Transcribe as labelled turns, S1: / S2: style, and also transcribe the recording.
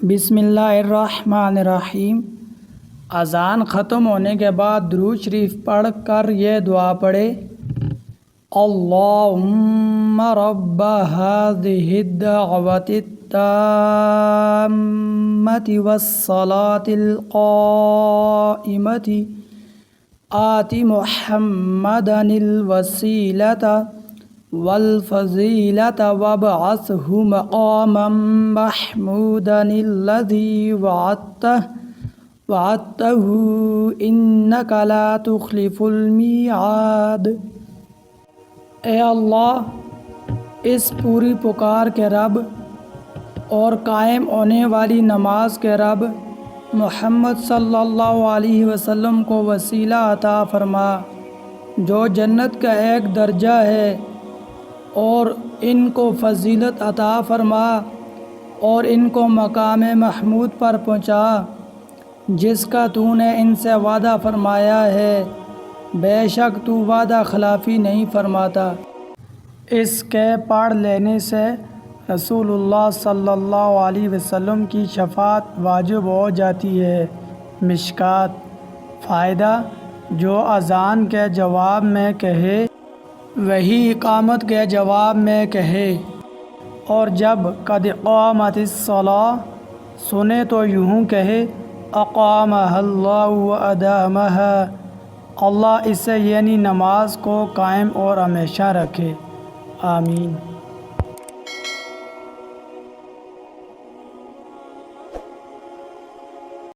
S1: بسم اللہ الرحمن الرحیم۔ اذان ختم ہونے کے بعد درود شریف پڑھ کر یہ دعا پڑھے: اللہم رب هذه الدعوة التامة والصلاة القائمة آت محمدا الوسیلة والفضیلة وابعثه مقاما محمودا الذی وعدته انک لا تخلف المیعاد۔ اے اللہ، اس پوری پکار کے رب اور قائم ہونے والی نماز کے رب، محمد صلی اللہ علیہ وسلم کو وسیلہ عطا فرما جو جنت کا ایک درجہ ہے، اور ان کو فضیلت عطا فرما اور ان کو مقام محمود پر پہنچا جس کا تو نے ان سے وعدہ فرمایا ہے، بے شک تو وعدہ خلافی نہیں فرماتا۔ اس کے پڑھ لینے سے رسول اللہ صلی اللہ علیہ وسلم کی شفاعت واجب ہو جاتی ہے۔ مشکات۔ فائدہ: جو اذان کے جواب میں کہے وہی اقامت کے جواب میں کہے، اور جب قد قامت الصلاۃ سنے تو یوں کہے: اقامها اللہ وادامها، اللہ اسے یعنی نماز کو قائم اور ہمیشہ رکھے۔ آمین۔